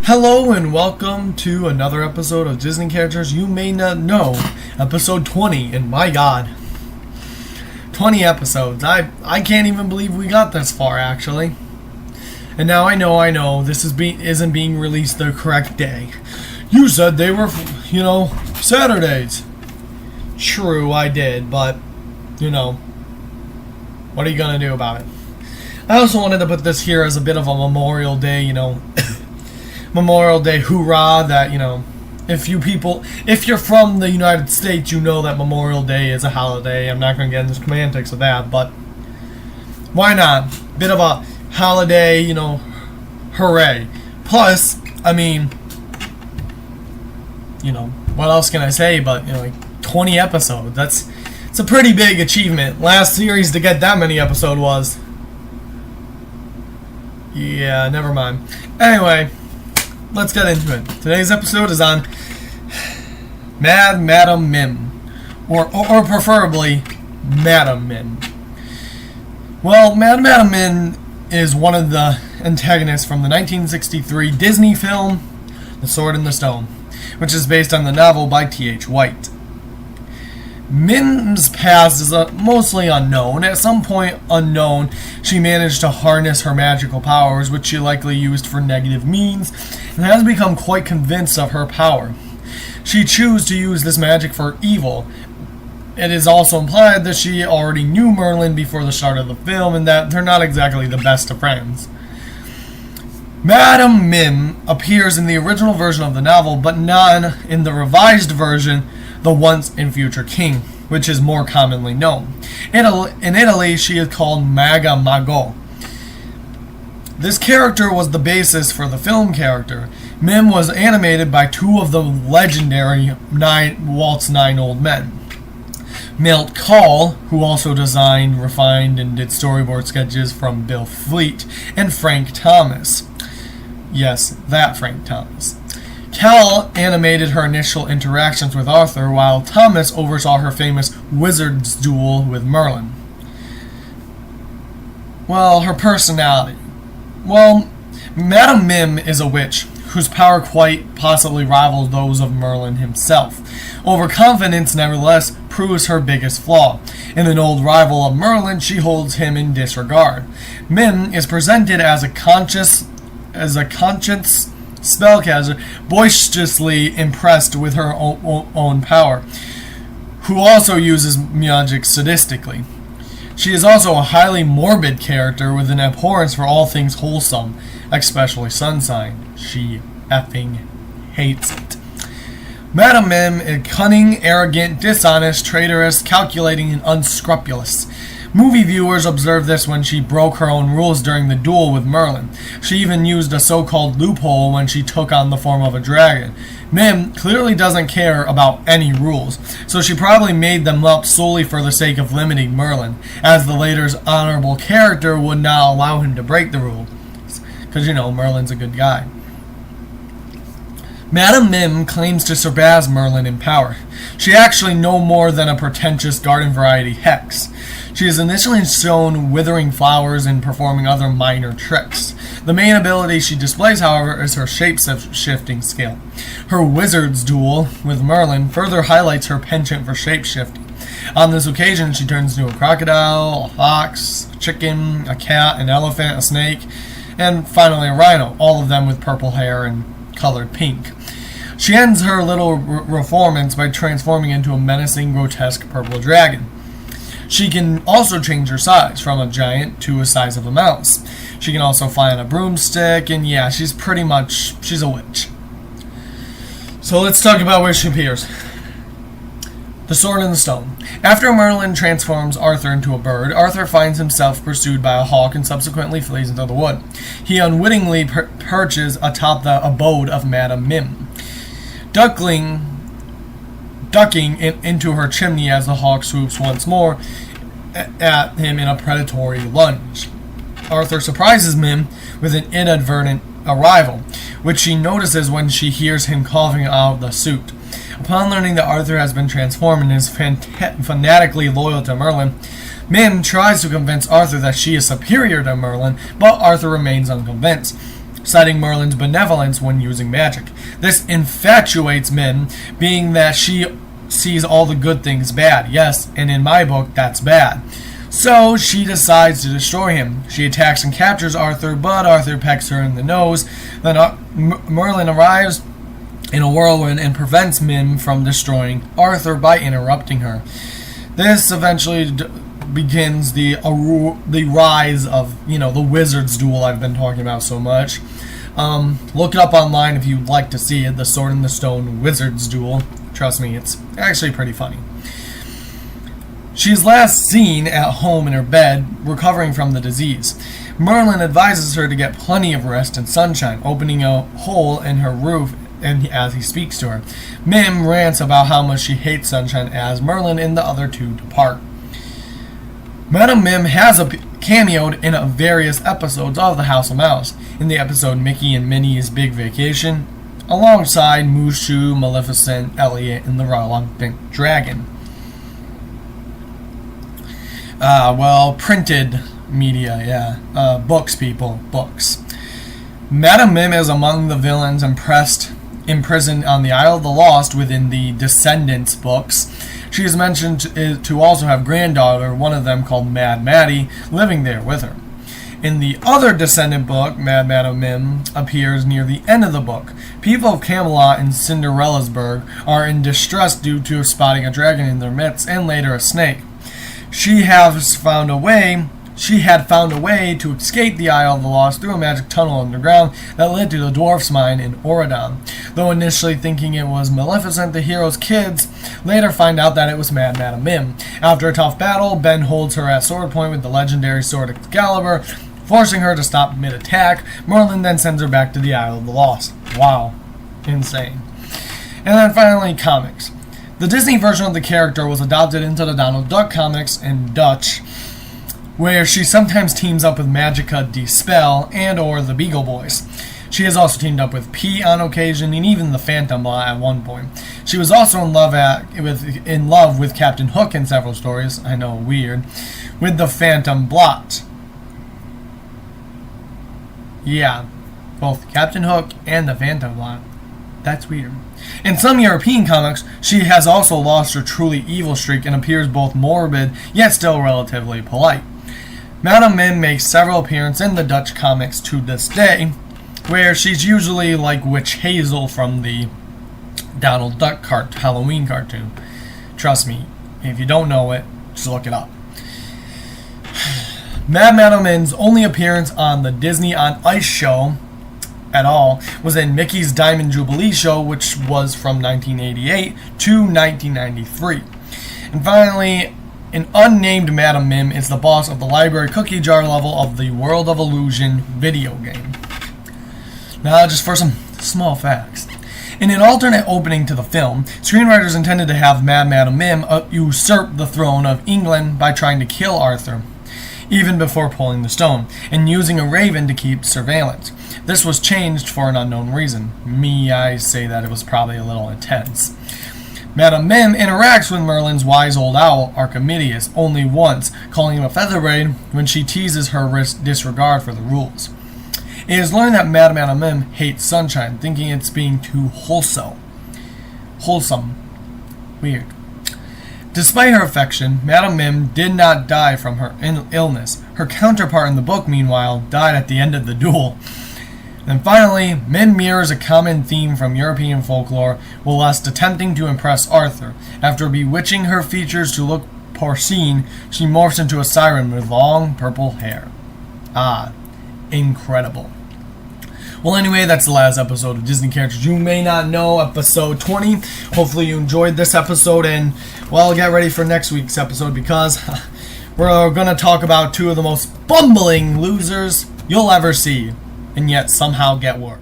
Hello and welcome to another episode of Disney Characters You May Not Know, episode 20, and my god, 20 episodes. I can't even believe we got this far, actually. And now I know, this isn't being released the correct day. You said they were, Saturdays. True, I did, but, what are you gonna do about it? I also wanted to put this here as a bit of a Memorial Day, Memorial Day hoorah, that, if you're from the United States, you know that Memorial Day is a holiday. I'm not going to get into semantics of that, but why not? Bit of a holiday, hooray. Plus, what else can I say but, 20 episodes. It's a pretty big achievement. Last series to get that many episodes was... Yeah, never mind. Anyway... Let's get into it. Today's episode is on Mad Madam Mim, or preferably Madam Mim. Well, Mad Madam Mim is one of the antagonists from the 1963 Disney film The Sword in the Stone, which is based on the novel by T.H. White. Mim's past is mostly unknown. At some point unknown, she managed to harness her magical powers, which she likely used for negative means, and has become quite convinced of her power. She chose to use this magic for evil. It is also implied that she already knew Merlin before the start of the film, and that they're not exactly the best of friends. Madam Mim appears in the original version of the novel, but not in the revised version, the Once and Future King, which is more commonly known. In Italy, she is called Maga Mago. This character was the basis for the film character. Mim was animated by two of the legendary Walt's 9 Old Men. Milt Kahl, who also designed, refined, and did storyboard sketches from Bill Fleet, and Frank Thomas. Yes, that Frank Thomas. Kahl animated her initial interactions with Arthur, while Thomas oversaw her famous wizard's duel with Merlin. Well, her personality. Well, Madam Mim is a witch, whose power quite possibly rivals those of Merlin himself. Overconfidence, nevertheless, proves her biggest flaw. In an old rival of Merlin, she holds him in disregard. Mim is presented as a conscience spellcaster, boisterously impressed with her own power, who also uses magic sadistically. She is also a highly morbid character with an abhorrence for all things wholesome, especially sunshine. She effing hates it. Madam Mim is cunning, arrogant, dishonest, traitorous, calculating, and unscrupulous. Movie viewers observed this when she broke her own rules during the duel with Merlin. She even used a so-called loophole when she took on the form of a dragon. Mim clearly doesn't care about any rules, so she probably made them up solely for the sake of limiting Merlin, as the later's honorable character would not allow him to break the rules. Because, Merlin's a good guy. Madam Mim claims to surpass Merlin in power. She actually no more than a pretentious garden variety hex. She is initially shown withering flowers and performing other minor tricks. The main ability she displays, however, is her shape-shifting skill. Her wizard's duel with Merlin further highlights her penchant for shape-shifting. On this occasion, she turns into a crocodile, a fox, a chicken, a cat, an elephant, a snake, and finally a rhino, all of them with purple hair and colored pink. She ends her little performance by transforming into a menacing, grotesque purple dragon. She can also change her size, from a giant to the size of a mouse. She can also fly on a broomstick, and yeah, she's a witch. So let's talk about where she appears. The Sword in the Stone. After Merlin transforms Arthur into a bird, Arthur finds himself pursued by a hawk and subsequently flees into the wood. He unwittingly perches atop the abode of Madam Mim, ducking into her chimney as the hawk swoops once more at him in a predatory lunge. Arthur surprises Mim with an inadvertent arrival, which she notices when she hears him coughing out the suit. Upon learning that Arthur has been transformed and is fanatically loyal to Merlin, Mim tries to convince Arthur that she is superior to Merlin, but Arthur remains unconvinced. citing Merlin's benevolence when using magic. This infatuates Mim, being that she sees all the good things bad. Yes, and in my book, that's bad. So she decides to destroy him. She attacks and captures Arthur, but Arthur pecks her in the nose. Then Merlin arrives in a whirlwind and prevents Mim from destroying Arthur by interrupting her. This eventually begins the rise of, the Wizard's Duel I've been talking about so much. Look it up online if you'd like to see it, the Sword in the Stone Wizard's Duel. Trust me, it's actually pretty funny. She is last seen at home in her bed, recovering from the disease. Merlin advises her to get plenty of rest and sunshine, opening a hole in her roof as he speaks to her. Mim rants about how much she hates sunshine as Merlin and the other two depart. Madam Mim has cameoed in various episodes of The House of Mouse. In the episode Mickey and Minnie's Big Vacation, alongside Mushu, Maleficent, Elliot, and the Reluctant Dragon. Printed media, books, people, books. Madam Mim is among the villains imprisoned on the Isle of the Lost within the Descendants books. She is mentioned to also have granddaughter, one of them called Mad Maddie, living there with her. In the other Descendant book, Madam Mim appears near the end of the book. People of Camelot and Cinderella's Burg are in distress due to spotting a dragon in their midst and later a snake. She had found a way to escape the Isle of the Lost through a magic tunnel underground that led to the dwarf's mine in Auradon. Though initially thinking it was Maleficent, the hero's kids later find out that it was Madam Mim. After a tough battle, Ben holds her at sword point with the legendary sword Excalibur, forcing her to stop mid-attack. Merlin then sends her back to the Isle of the Lost. Wow. Insane. And then finally, comics. The Disney version of the character was adopted into the Donald Duck comics in Dutch, where she sometimes teams up with Magica De Spell and or the Beagle Boys. She has also teamed up with P on occasion and even the Phantom at one point. She was also in love with Captain Hook in several stories. I know, weird. With the Phantom Blot. Yeah, both Captain Hook and the Phantom Blot. That's weird. In some European comics, she has also lost her truly evil streak and appears both morbid, yet still relatively polite. Madam Mim makes several appearances in the Dutch comics to this day, where she's usually like Witch Hazel from the Donald Duck Halloween cartoon. Trust me, if you don't know it, just look it up. Madam Mim's only appearance on the Disney on Ice show at all was in Mickey's Diamond Jubilee show, which was from 1988 to 1993. And finally, an unnamed Madam Mim is the boss of the library cookie jar level of the World of Illusion video game. Now, just for some small facts. In an alternate opening to the film, screenwriters intended to have Madam Mim usurp the throne of England by trying to kill Arthur, even before pulling the stone, and using a raven to keep surveillance. This was changed for an unknown reason. I say that it was probably a little intense. Madam Mim interacts with Merlin's wise old owl, Archimedes, only once, calling him a featherbraid when she teases her disregard for the rules. It is learned that Madam Mim hates sunshine, thinking it's being too wholesome. Weird. Despite her affection, Madam Mim did not die from her illness. Her counterpart in the book, meanwhile, died at the end of the duel. And finally, Mim mirrors a common theme from European folklore, whilst attempting to impress Arthur. After bewitching her features to look porcine, she morphs into a siren with long purple hair. Incredible. Well, anyway, that's the last episode of Disney Characters You May Not Know, episode 20. Hopefully you enjoyed this episode, and, well, get ready for next week's episode, because we're going to talk about two of the most bumbling losers you'll ever see, and yet somehow get work.